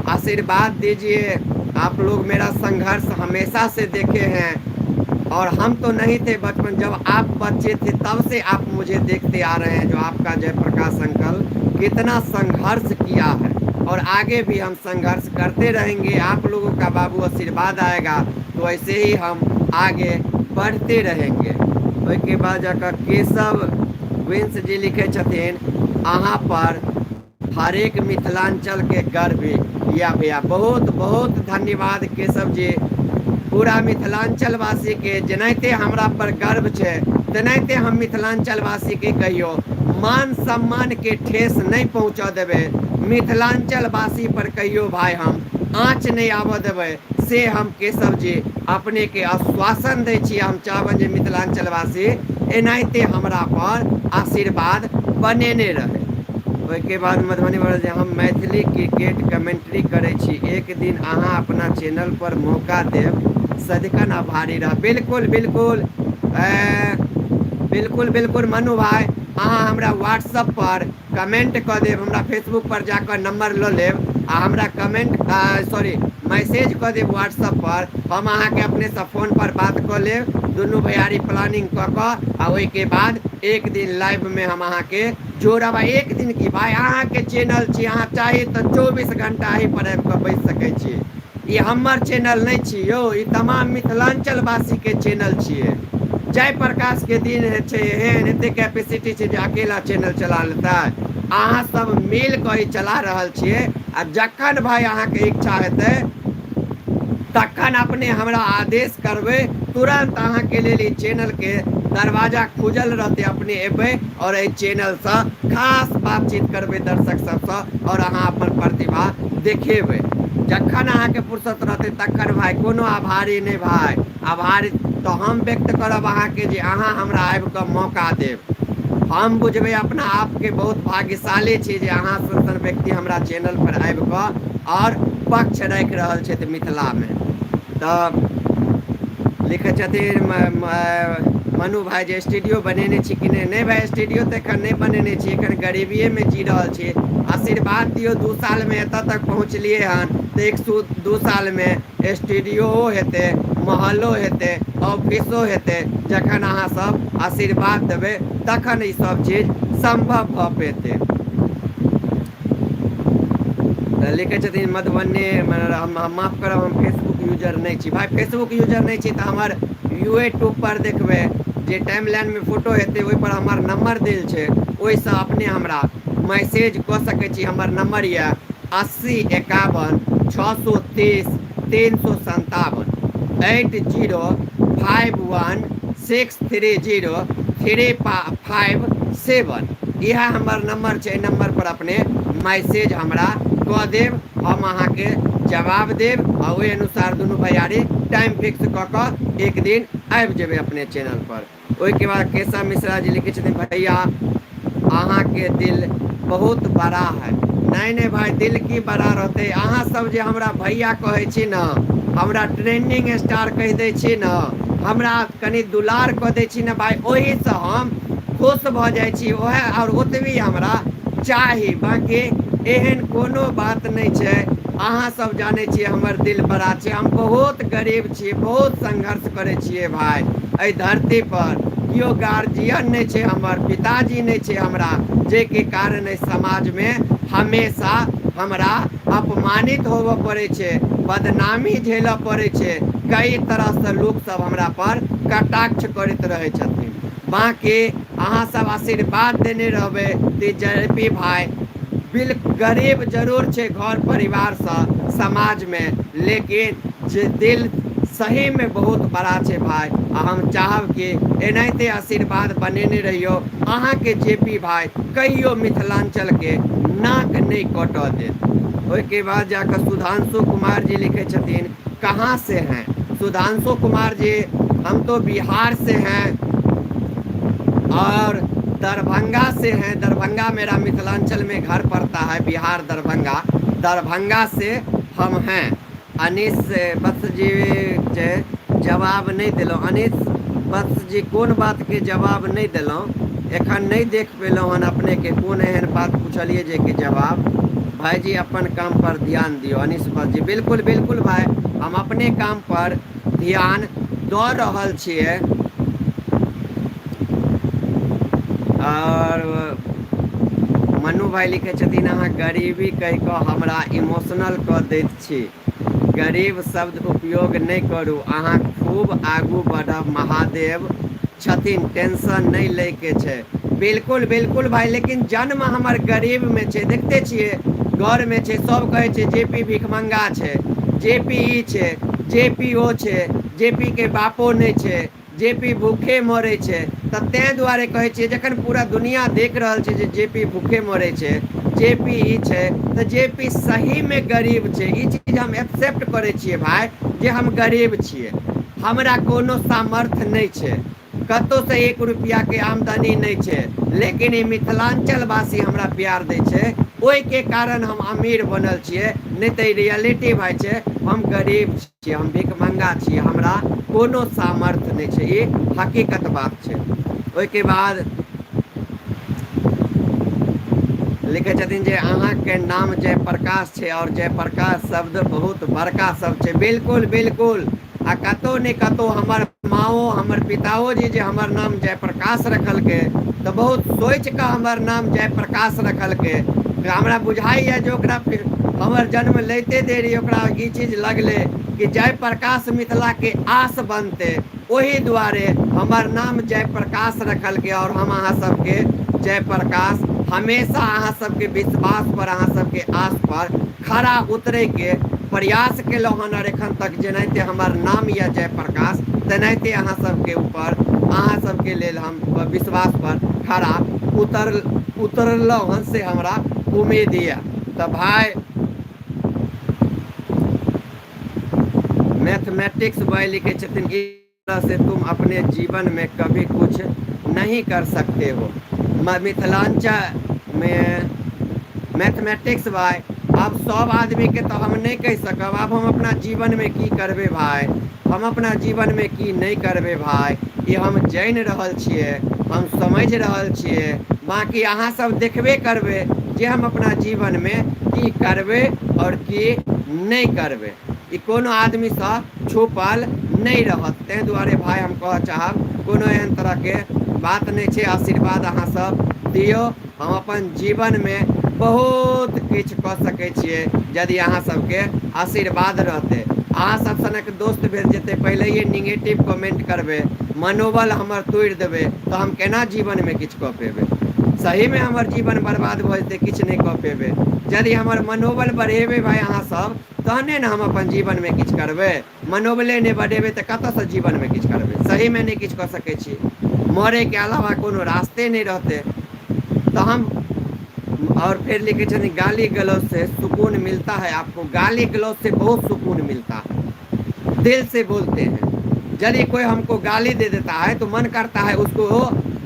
आशीर्वाद दीजिए। आप लोग मेरा संघर्ष हमेशा से देखे हैं और हम तो नहीं थे बचपन, जब आप बच्चे थे तब से आप मुझे देखते आ रहे हैं। जो आपका जयप्रकाश अंकल कितना संघर्ष किया है और आगे भी हम संघर्ष करते रहेंगे। आप लोगों का बाबू आशीर्वाद आएगा तो ऐसे ही हम आगे बढ़ते रहेंगे। उसके बाद जाकर केशव विंस जी लिखे छथिन अहाँ पर हर एक मिथिलांचल के गर्व या भैया। बहुत बहुत धन्यवाद केशव जी। पूरा मिथिलांचल वासी के जेनाहिते हमरा पर गर्व है तेनाहिते हम मिथिलांचल वासी के कहियो मान सम्मान के ठेस नहीं पहुँचा देवे। मिथिलांचल वासी पर कहियो भाई हम आँच नहीं आब देवे से हम केशव जी अपने के आश्वासन दै छी। हम चाहबन जे मिथिलांचल वासी एनाहिते हमरा पर आशीर्वाद बनेने रहे। ओके बाद मधुबनी जे हम मैथिली क्रिकेट कमेंट्री करे छी, एक दिन अहाँ अपना चैनल पर मौका देव सदिखन आभारी रह। बिल्कुल बिल्कुल बिल्कुल बिल्कुल मनु भाई, अहाँ हमरा व्हाट्सअप पर कमेंट कऽ देव, हमरा फेसबुक पर जाकर नंबर लऽ लेब आ हमरा कमेंट सॉरी मैसेज कऽ देव व्हाट्सअप पर। हम अहाँ के अपने से फोन पर बात कऽ लेब, दुनू भैयारी प्लानिंग कऽ कऽ आ ओहिके बाद एक दिन लाइव में हम अहाँ के जोड़ब। एक दिन की भाई अहाँ के चैनल छी, अहाँ चाही तो 24 घंटा ही पर आबि कऽ बैस सकै छी। ये हमर चैनल नहीं छी यो, ये तमाम मिथिलांचल वासी के चैनल छिए। जयप्रकाश के दिन एहन एते कैपेसिटी छै जे अकेला चैनल चला लेता है। अहाँ सब मिल कऽ ही चला रहल छिए आ जखन भाई अहाँ के इच्छा हेतै तखन अपने हमरा आदेश करबै, तुरंत अहाँ के लिए चैनल के दरवाजा खुजल रहते, अपने एबै और एहि चैनल से खास बातचीत करबै दर्शक सबसे और अहाँ अपन प्रतिभा देखेबै। जखन अहाँ के फुर्सत रहते तखन भाई कोनो आभारी नहीं भाई, आभारी तो हम व्यक्त करब अहाँ के जे अहाँ हमरा आबि कऽ मौका देब। हम बुझबै अपना आप के बहुत भाग्यशाली छी जे अहाँ सन व्यक्ति हमरा चैनल पर आबि कऽ और पक्ष राखि रहल छथि मिथिला में। तब लिखे छथिन मनु भाई जे स्टूडियो बनेने छी कि नहीं भाई, स्टूडियो तो एखन नहीं बनेने छी, एखन गरीबिये में जी रहल छी। आशीर्वाद दियो 2 साल में एतऽ तक पहुँचलिए हन तो 102 साल में स्टूडियो हेतै, महलो हेतै, ऑफिसो हेतै। जखन अहाँ सब आशीर्वाद देबै तखन ई सब चीज संभव भऽ पेतै। लिखे छथिन मधुबनी माफ करब हम फेसबुक यूजर नहीं छी भाई, फेसबुक यूजर नहीं छी तो हमार यूट्यूब पर देखबै जे टाइम लाइन में फोटो हेतै ओहि पर हमार नंबर देल छै, ओहिसँ अपने हमरा मैसेज कऽ सकै छी। हमर नंबर ये 80 51 630 357 8051630357। यह हमर नंबर छै, नंबर पर अपने मैसेज हमरा कऽ देव, हम अहाँ के जवाब देव और ओहि अनुसार दुनू भैयारी टाइम फिक्स कऽ कऽ एक दिन आबि जेबै अपने चैनल पर। ओहिके बाद केशव मिश्रा जी लिखे छथिन भैया अहाँ के दिल बहुत बड़ा है। नहीं नहीं भाई दिल की बड़ा रहते, अहाँ सब जे हमरा भैया कहै छी न, हमरा ट्रेंडिंग स्टार कहि दै छी न, हमरा कनि दुलार कऽ दै छी न भाई, ओही से हम खुश भऽ जाइ छी। ओहे और ओतबी हमरा चाही, बाकी एहन कोनो बात नहीं छै। अहाँ सब जाने छिए हमर दिल बड़ा छै, हम बहुत गरीब छिए, बहुत संघर्ष करे छिए भाई। एहि धरती पर कियो गार्जियन नहीं छै, हमर पिताजी नहीं छै हमरा, जे के कारण एहि समाज में हमेशा हमरा अपमानित होबऽ पड़े छै, बदनामी झेलऽ पड़े छै। कई तरह से लोग सब हमरा पर कटाक्ष करैत रहे छथिन। बाकी अहाँ सब आशीर्वाद देने रहबै तो जेपी भाई गरीब जरूर छै घर परिवार से समाज में, लेकिन जे दिल सही में बहुत बड़ा छै भाई। हम चाहब कि एनाहिते आशीर्वाद बनेने रहियो, अहाँ के जेपी भाई कहियो मिथिलांचल के नाक नहीं कटऽ देत। ओहिके बाद जाकर सुधांशु कुमार जी लिखे छथिन कहाँ से हैं सुधांशु कुमार जी, हम तो बिहार से हैं और दरभंगा से हैं। दरभंगा मेरा मिथिलांचल में घर पड़ता है, बिहार दरभंगा। दरभंगा से हम हैं। अनिस बत्स जी जे जवाब नहीं दिलौं। अनिस बत्स जी कोन बात के जवाब नहीं दिलौं? एखन नहीं देख पेलौं हन अपने के कोन एहन बात पूछलिए जे के जवाब। भाई जी अपन काम पर ध्यान दियो। अनिस बत्स जी बिल्कुल बिल्कुल भाई, हम अपने काम पर ध्यान दऽ रहल छियै। और मनु भाई लिखे छथिन अहाँ गरीबी कहि कऽ हमरा इमोशनल कऽ दैत छी। गरीब शब्द उपयोग नहीं करू, अहाँ खूब आगू बढ़ब, महादेव छथिन, टेंशन नहीं ले के छे। बिल्कुल बिल्कुल भाई, लेकिन जन्म हमर गरीब में छे। देखते छिए घर में छे, सब कहे छे जेपी भिखमंगा छे, जेपी ई छे, जेपी ओ छे, जेपी के बापो नहीं छे, जेपी भूखे मरे छे। त तें दुआरे कहे छिए जखन पूरा दुनिया देख रहल छे जे जेपी भूखे मरे छे, जेपी ई छे, तो जेपी सही में गरीब छे। ई चीज हम एक्सेप्ट करे छिए भाई जे हम गरीब छिए, हमरा कोनो सामर्थ्य नहीं छे, कतो से 1 रुपया के आमदनी नहीं छे, लेकिन ई मिथिलांचल वासी हमरा प्यार दे छे, ओई के कारण हम अमीर बनल छिए। नहीं तो रियलिटी भाई छे हम गरीब छिए, हम भिखमंगा छिए, हमरा कोनो सामर्थ्य नहीं छे। ई हकीकत बात छे। ओई के बाद लिखे छथिन जे अहाँ के नाम जयप्रकाश छे और जयप्रकाश शब्द बहुत बड़का शब्द छे। बिल्कुल बिल्कुल, आ कतो ने कतो हमर माओ हमर पिताओ जी जे हमर नाम जयप्रकाश रखल के, तो बहुत सोच के हमर नाम जयप्रकाश रखल के। हमरा बुझाइए जो ओकरा फिर हमर जन्म लेते देरी ओकरा ई चीज लगले कि जयप्रकाश मिथिला के आस बनते, वही दुआरे हमर नाम जयप्रकाश रखल के। और हम अहाँ सबके जयप्रकाश हमेशा अहाँ सबके विश्वास पर, अहाँ सबके आस पर खड़ा उतरे के प्रयास केलहुँ हन। और एखन तक जेनाहिते हमर नाम यऽ जयप्रकाश, तेनाहिते अहाँ सबके ऊपर, अहाँ सबके लेल हम विश्वास पर खड़ा उतरलहुँ हन, से हमरा उम्मीद यऽ। तो भाई मैथमेटिक्स बॉय लिखे छथिन इस तरह से तुम अपने जीवन में कभी कुछ नहीं कर सकते हो। मिथिलांचल में मैथमेटिक्स भाई, अब सब आदमी के तो हम नहीं कह सकब। अब हम अपना जीवन में की करबे भाई, हम अपना जीवन में की नहीं करबे भाई, ये हम जान रहल छिए, हम समझ रहल छिए। बाकी अहाँ सब देखबे करबे जे हम अपना जीवन में की करबे और की नहीं करबे। ई कोनो आदमी से छुपल नहीं रहत। तें दुआरे भाई हम कह चाहब कोनो एहन तरह के बात नहीं छे। आशीर्वाद अहाँ सब दियो, हम अपन जीवन में बहुत किछ कऽ सकै छिए यदि अहाँ सबके आशीर्वाद रहते। अहाँ सब सनक दोस्त भेज जेते पहले ये निगेटिव कमेंट करबे, मनोबल हमर तोड़ देबे, तो हम केना जीवन में किछ कऽ पेबे। सही में हमर जीवन बर्बाद भ जेते, किछ नहीं कऽ पेबे। यदि हमर मनोबल बढ़ेबे भाई अहाँ सब, तहने न हम अपन जीवन में किछ करबे। मनोबले नहीं बढ़ेबे तो कतऽ से जीवन में किछ करबे। सही में नहीं किछ कऽ सकै छी, मरे के अलावा कोनो रास्ते नहीं रहते। तो हम और फिर लिखे छथिन गाली गलौज से सुकून मिलता है आपको। गाली गलौज से बहुत सुकून मिलता है, दिल से बोलते हैं। यदि कोई हमको गाली दे देता है तो मन करता है उसको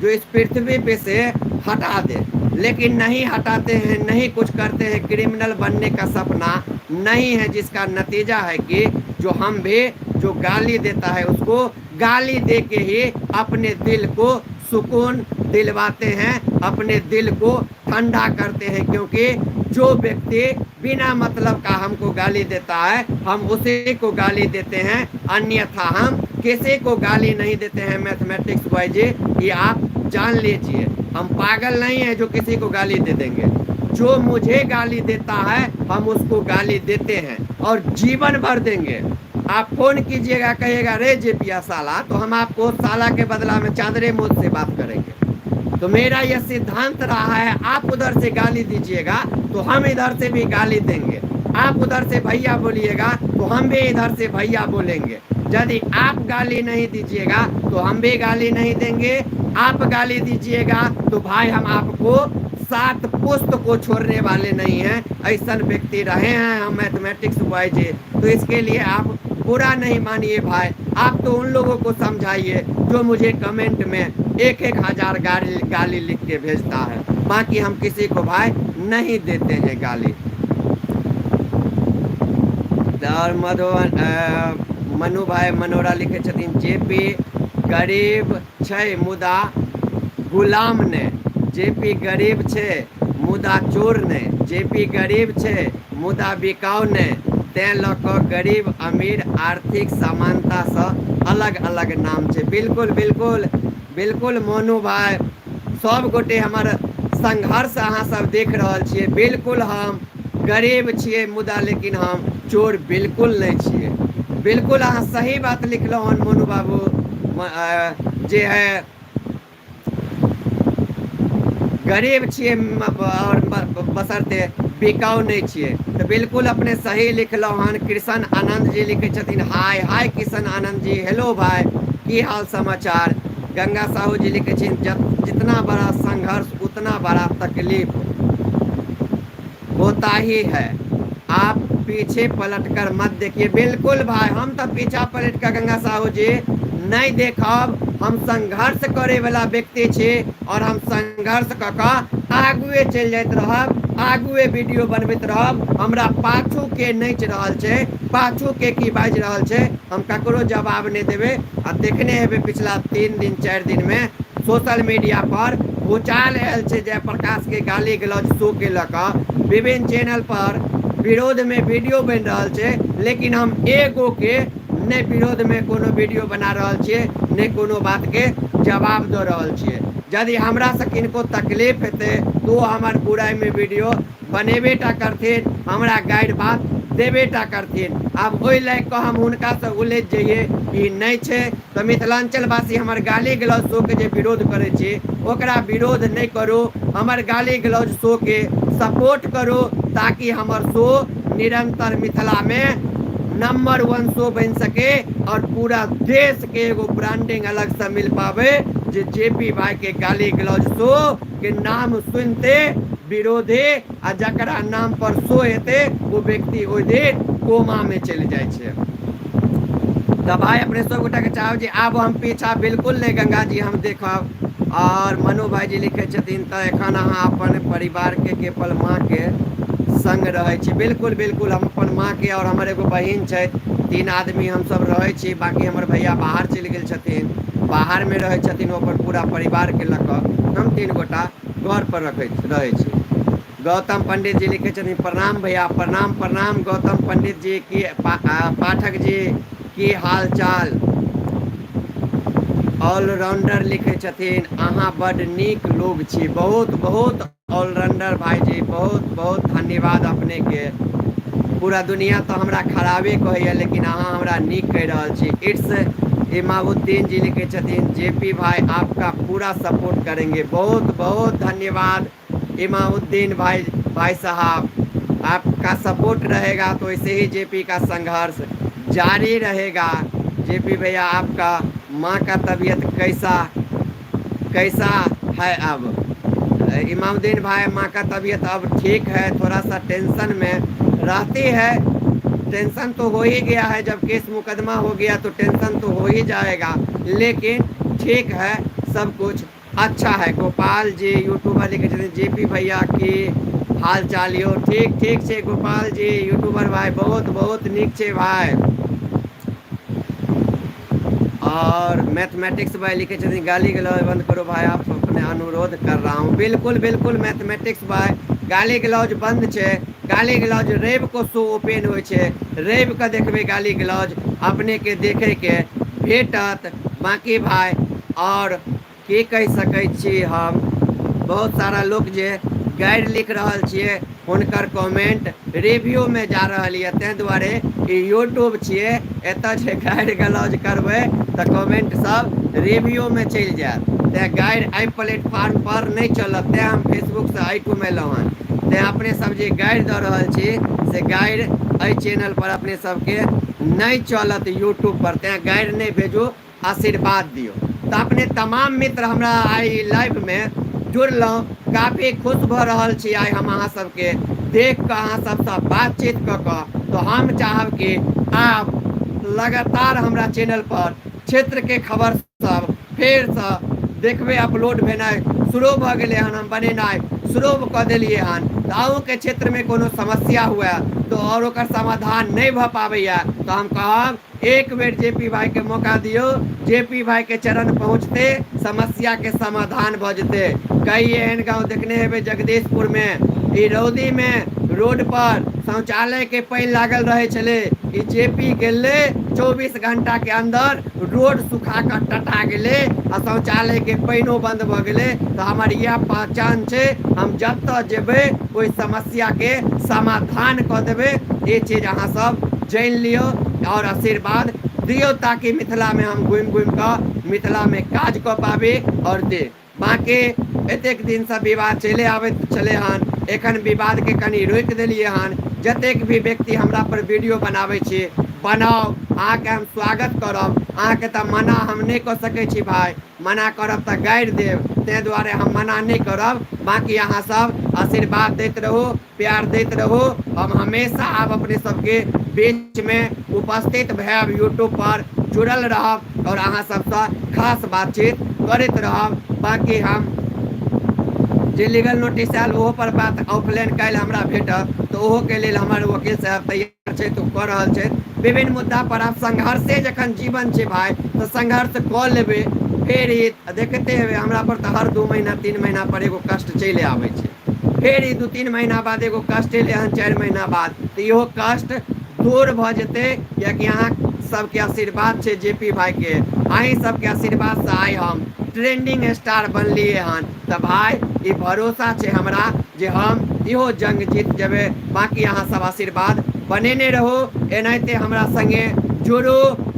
जो इस पृथ्वी पे से हटा दे, लेकिन नहीं हटाते हैं, नहीं कुछ करते हैं। क्रिमिनल बनने का सपना नहीं है, जिसका नतीजा है कि जो हम भी जो गाली देता है उसको गाली दे के ही अपने दिल को सुकून दिलवाते हैं, अपने दिल को ठंडा करते हैं। क्योंकि जो व्यक्ति बिना मतलब का हमको गाली देता है हम उसी को गाली देते हैं, अन्यथा हम किसी को गाली नहीं देते हैं। मैथमेटिक्स बॉय जी ये आप जान लीजिए, हम पागल नहीं है जो किसी को गाली दे देंगे। जो मुझे गाली देता है हम उसको गाली देते हैं और जीवन भर देंगे। आप फोन कीजिएगा, कहिएगा रे जेपिया साला, तो हम आपको साला के बदला में चादरे मुंह से बात करेंगे। तो मेरा यह सिद्धांत रहा है, आप उधर से गाली दीजिएगा तो हम इधर से भी गाली देंगे। आप उधर से भैया बोलिएगा तो हम भी इधर से भैया बोलेंगे। यदि आप गाली नहीं दीजिएगा तो हम भी गाली नहीं देंगे। आप गाली दीजिएगा तो भाई हम आपको 7 पुस्त को छोड़ने वाले नहीं हैं। ऐसा व्यक्ति रहे हैं हम मैथमेटिक्स बॉय जी। तो इसके लिए आप बुरा नहीं मानिए भाई, आप तो उन लोगों को समझाइए जो मुझे कमेंट में एक एक हजार गाली लिख के भेजता है। बाकी हम किसी को भाई नहीं देते हैं गाली। और मनु भाई मनोरा लिखे छथिन, जेपी गरीब छै मुदा गुलाम ने, जेपी गरीब छै मुदा चोर ने, जेपी गरीब छै मुदा बिकाऊ ने, तैं लऽ कऽ गरीब अमीर आर्थिक समानता से अलग अलग नाम छै। बिल्कुल बिल्कुल बिल्कुल मोनू भाई, सब गोटे हमर संघर्ष अहाँ सब देख रहल छियै। बिल्कुल हम गरीब छियै मुदा लेकिन हम चोर बिल्कुल नहीं छियै। बिल्कुल अहाँ सही बात लिखलहुँ हन मोनू बाबू, जे है गरीब छियै और बसरते बिकाऊ नहीं छियै, तो बिल्कुल अपने सही लिखलहुँ हन। कृष्ण आनंद जी लिखे छथिन, हाय हाय कृष्ण आनंद जी, हेलो भाई, की हाल समाचार। गंगा साहू जी लिखे छथिन, जितना बड़ा संघर्ष उतना बड़ा तकलीफ होता ही है, आप पीछे पलट कर मत देखिए। बिल्कुल भाई, हम तो पीछा पलट कर गंगा साहू जी नहीं देखब। हम संघर्ष करे वाला व्यक्ति छे और हम संघर्ष क के आगुए चल जाइत रहब, आगुए वीडियो बनबैत रहब। हमरा पाछू के नच रहल छे, पाछू के की बाज रहल छे, हम ककरो जवाब नहीं देवे। आ देखने हेबे पिछला 3 दिन 4 दिन में सोशल मीडिया पर भूचाल आयल छे जयप्रकाश के गाली गलौज शो के लका विभिन्न चैनल पर विरोध में वीडियो बन रहल छे, लेकिन हम एगो के ने विरोध में कोनो वीडियो बना रहल छिए, ने कोनो बात के जवाब दे रहल छिए। यदि हमरा से किनको तकलीफ हेते तो हमर बुराई में वीडियो बनेबेटा करथिन, हमरा गाइड बात देबेटा करथिन। आब ओइ लायक हम हुनका से उलझ जाइए ई नहीं छे। तो मिथिलांचल वासी हमर गाली गलौज शो के जे विरोध करे छी ओकरा विरोध नहीं करू, हमर गाली गलौज शो के सपोर्ट करू, ताकि हमर शो निरंतर मिथिला में नंबर 1 शो बन सके और पूरा देश के एगो ब्रांडिंग अलग से मिल पावे। जे जेपी भाई के गाली गलौज शो के नाम सुनते विरोधी आ जकरा नाम पर शो हेते वो व्यक्ति ओइ दिन कोमा में चल जाए छे। तो भाई अपने सब गोटा के चाहो जी आब हम पीछा बिल्कुल नहीं गंगा जी हम देखब। और मनु भाई जी लिखे छथिन, तो एखन अहाँ अपन परिवार के केवल माँ के संग रहे छी। बिल्कुल बिल्कुल हम अपन माँ के और हमर एगो बहिन छै, 3 आदमी हम सब रहे छी। बाकी हमर भैया बाहर चल गेल छथिन, बाहर में रहे छथिन, अपन पूरा परिवार के लक हम 3 गोटा घर पर रहे छी। गौतम पंडित जी लिखे छथिन, प्रणाम भैया, प्रणाम प्रणाम गौतम पंडित जी की पाठक जी की हाल चाल। ऑलराउंडर लिखे छथिन, अहाँ बड़ नीक लोग छी, बहुत बहुत ऑलराउंडर भाई जी, बहुत बहुत धन्यवाद अपने के। पूरा दुनिया तो हमरा खराबे कहैया, लेकिन अहाँ हमरा नीक कह रहल छी। इट्स इमामुद्दीन जी लिखे छथिन, जेपी भाई आपका पूरा सपोर्ट करेंगे। बहुत बहुत धन्यवाद इमामुद्दीन भाई साहब, आपका सपोर्ट रहेगा तो ऐसे ही जेपी का संघर्ष जारी रहेगा। जेपी भैया आपका माँ का तबीयत कैसा है अब? इमामुद्दीन भाई माँ का तबीयत अब ठीक है, थोड़ा सा टेंशन में रहती है। टेंशन तो हो ही गया है, जब केस मुकदमा हो गया तो टेंशन तो हो ही जाएगा, लेकिन ठीक है, सब कुछ अच्छा है। गोपाल जी यूट्यूबर लिखे छथिन, जेपी भैया की हाल चाल यो ठीक ठीक छे गोपाल जी यूट्यूबर भाई, बहुत बहुत नीक छे भाई। और मैथमेटिक्स भाई लिखे छथिन, गाली गलौज बंद करो भाई, आप अपने अनुरोध कर रहा हूँ। बिल्कुल बिल्कुल मैथमेटिक्स भाई, गाली गलौज बंद छे। गाली गलौज रवि को शो ओपन हो छे, रवि का देखबे गाली गलौज अपने के देखे के भेटत। बाकी भाई और की कह सकै छी हम, बहुत सारा लोग जे गाइड लिख रहल छिए हुनकर कमेंट रिव्यू में जा रहल है, तै दुआरे यूट्यूब छिए, एतऽ जे गाइड गलौज करबै तऽ कमेंट सब रिव्यू में चल जायत। तै गाइड एहि प्लेटफॉर्म पर नहीं चलत, तै हम फेसबुक से एहि घुमेलहुँ हन। तै अपने सब जे गाइड दऽ रहल छी से गाइड एहि चैनल पर अपने सबके नहीं चलत यूट्यूब पर, तै गाइड नहीं भेजू, आशीर्वाद दियो। तो अपने तमाम मित्र हमरा आई लाइव में जुड़लहुँ, काफ़ी खुश भ रहल छी आई हम अहाँ सबके देख कऽ, अहाँ सबसँ बातचीत कऽ कऽ। तो हम चाहब कि आब लगातार हमरा चैनल पर क्षेत्र के खबर सब फेर से देखबे अपलोड भेनाइ शुरू भ गेले हन, हम बनेनाइ शुरू क देलिए हन। तो अहूँ के क्षेत्र में कोनो समस्या हुआ तो और ओकर समाधान नहीं भ पाबैया तो हम कहब एक बेर जेपी भाई के मौका दियो, जेपी भाई के चरण पहुँचते समस्या के समाधान भ जेते। कई एहन गांव देखने हेबे जगदीशपुर में ई रौदी में रोड पर शौचालय के पानी लागल रहे छले, ई जेपी गेले 24 घंटा के अंदर रोड सुखा कर टटा गेले आ शौचालय के पानिओ बंद भ गेले। तो हमार यह पहचान छे, हम जत जेबे कोई समस्या के समाधान क देबे। ये चीज अहाँ सब जान लियो और आशीर्वाद दियो ताकि मिथिला में हम घूम घूम कर मिथिला में काज क पाबे और दे। बाकी एतेक दिन से विवाद चले आवे चले हन, एखन विवाद के कनी रोक दिलिए हन। जतेक भी व्यक्ति हमरा पर वीडियो बनावे छे बनाओ, अहाँ के हम स्वागत करब। अहाँ के तो मना हम नहीं कर सके छी भाई, मना करब तो गारि देव, ते दुआरे हम मना नहीं करब। बाकी अहाँ सब आशीर्वाद देते रहो, प्यार देते रहो। हम हमेशा आप अपने सबके बीच में उपस्थित भैब, यूट्यूब पर जुड़ल रहब और अहाँ सबसे खास बातचीत करते रहब। बाकी हम जे लीगल नोटिस आयल ओहो पर बात ऑफलाइन काल्हि हमरा भेटत तो ओहो के लेल हमर वकील साहब तैयार छै, तो कऽ रहल छै। विभिन्न मुद्दा पर आप संघर्षे जखन जीवन छै भाई तो संघर्ष कऽ लेबै। फिर ही देखते हेबै हमरा पर तो हर 2 महीना 3 महीना पर एगो कष्ट चले आवे छै, फिर ही 2-3 महीना बाद एगो कष्ट एले हन 4 महीना बाद, तो इहो कष्ट दूर भ जेते। कियाकि अहाँ सबके आशीर्वाद छै जेपी भाई के, अहीं सबके आशीर्वाद से आइ हम ट्रेंडिंग स्टार बनलिए हन। तो भाई ये भरोसा छै हमरा जे हम इहो जंग जीत जेबे। बाकी अहाँ सब आशीर्वाद बनेने रहो, एनाहिते हमरा संगे जुड़ू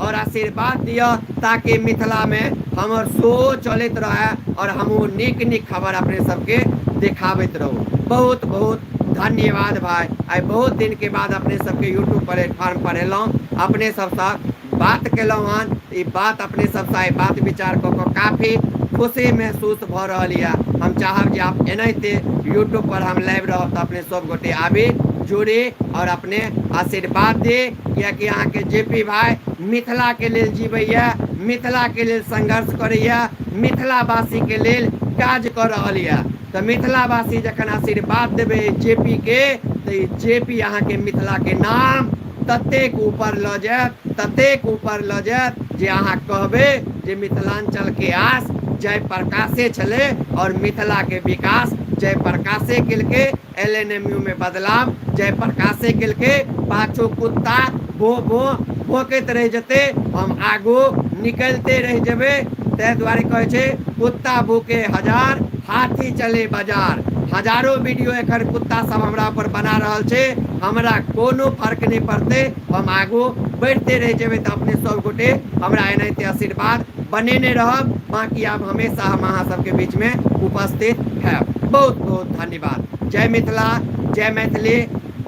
और आशीर्वाद दियो ताकि मिथिला में हमर शो चलत रहे और हम नीक नीक खबर अपने सबके दिखाबैत रहू। बहुत बहुत धन्यवाद भाई। आई बहुत दिन के बाद अपने सबके यूट्यूब प्लेटफॉर्म पर एलौं, अपने सबसे बात केलौं हन। ई बात अपने सबसे बात विचार कऽ काफी खुशी महसूस भ रहल यऽ। हम चाहब जे आप एनाहिते यूट्यूब पर हम लाइव रहब तो अपने सब गोटे आबी जुड़ी और अपने आशीर्वाद दे। कियाकि अहाँ के जेपी भाई मिथिला के लेल जीवैया, मिथिला के लेल संघर्ष करैया, मिथिलावासी के लेल काज कर रहल यऽ। तो मिथिलावासी जखन आशीर्वाद देबे जेपी के तो जेपी अहाँ के मिथिला के नाम ततेक ऊपर ल जायत, ततेक ऊपर ल जायत जे अहाँ कहबे जे मिथिलांचल के आस जय प्रकाशे छले और मिथिला के विकास जय प्रकाशे केलके। एलएनएमयू में बदलाव जय प्रकाशे केलके। पाछू कुत्ता भो भो भोकैत रह जेते, हम आगू निकलते रह जेबे। तै दुआरे कहे छै कुत्ता भूखे हजार हाथी चले बाजार। हजारों वीडियो एखन कुत्ता सब हमरा ऊपर बना रहल छै, हमरा कोनो फर्क नहीं पड़ते, हम आगू बढ़ते रह जेबे। तो अपने सब गोटे हमरा एनाहिते आशीर्वाद बनेने रहब। बाकी आप हमेशा हम अहाँ सबके बीच में उपस्थित है। बहुत बहुत धन्यवाद। जय मिथिला, जय मैथिली,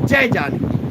जय जानकी।